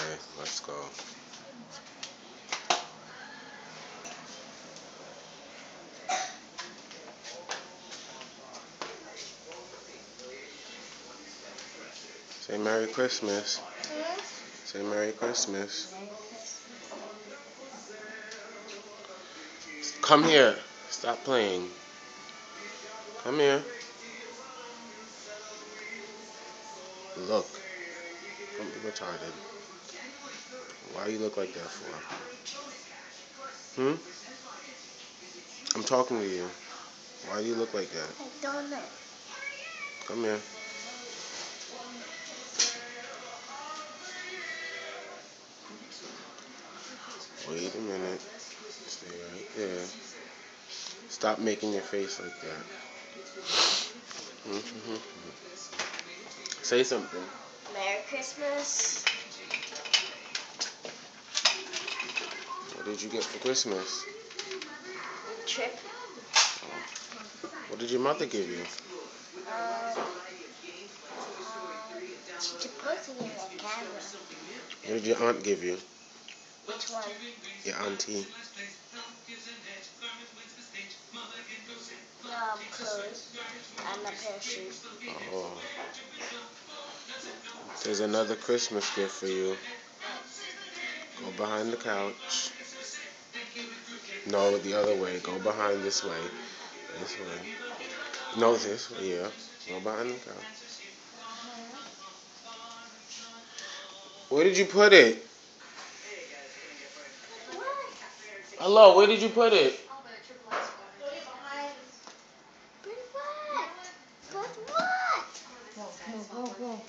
Okay, let's go. Say Merry Christmas. Say Merry Christmas. Come here. Stop playing. Come here. Look. Don't be retarded. Why you look like that for? I'm talking to you. Why do you look like that? I don't know. Come here. Wait a minute. Stay right there. Stop making your face like that. Say something. Merry Christmas. What did you get for Christmas? Trip. What did your mother give you? She's posting in the camera. What did your aunt give you? Which one? Your auntie. Clothes and a pair of shoes. Oh. There's another Christmas gift for you. Go behind the couch. No, the other way. Go behind this way. This way. No, this way, yeah. Go behind the couch. Where did you put it? Hello, where did you put it? Go.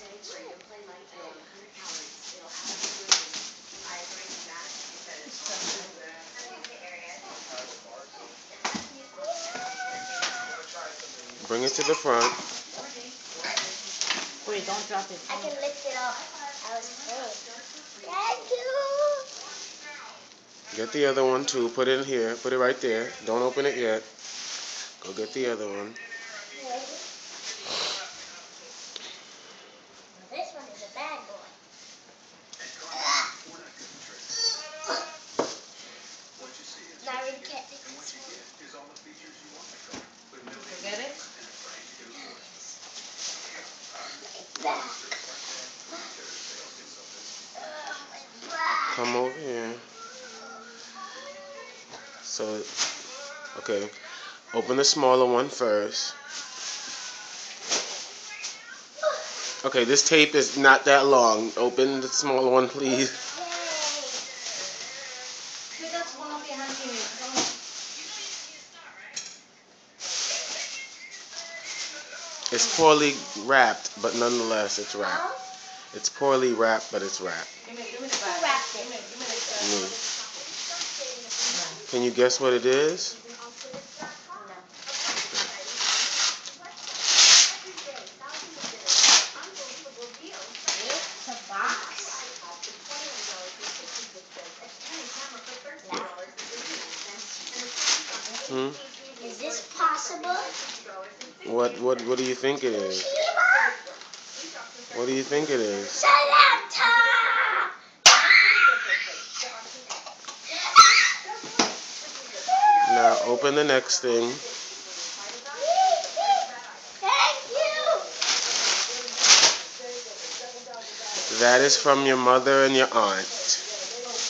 Bring it to the front. Wait, don't drop it. I can lift it up. I was afraid. Thank you. Get the other one too. Put it in here. Put it right there. Don't open it yet. Go get the other one. This one is a bad boy. Now we get this one. Get it? Come over here. So, okay. Open the smaller one first. Okay, this tape is not that long. Open the smaller one, please. That's one behind you. It's poorly wrapped, but nonetheless, it's wrapped. It's poorly wrapped, but it's wrapped. Give me the bag. Give me the bag. Can you guess what it is? It's a box. Is this possible? What do you think it is? What do you think it is? Santa! Now open the next thing. Thank you. That is from your mother and your aunt.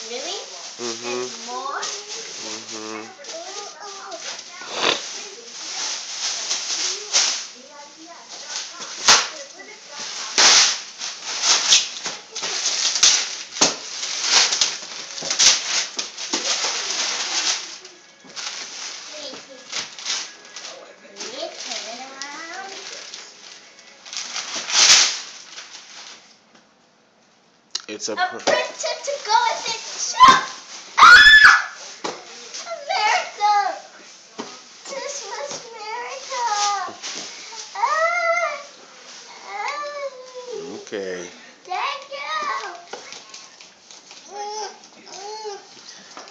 Really? Mhm. More? Mhm. It's a. A printer to go with it. Shop. Ah! America. Christmas America. Okay. Thank you.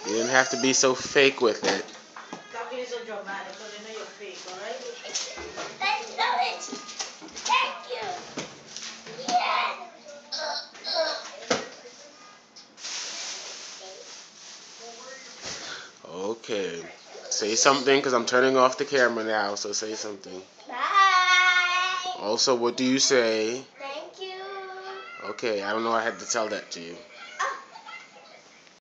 You didn't have to be so fake with it. Stop being so dramatic because they know you're fake, alright? Thank you. Thank you. Yes. Okay. Say something because I'm turning off the camera now, so say something. Bye. Also, what do you say? Thank you. Okay, I don't know I had to tell that to you.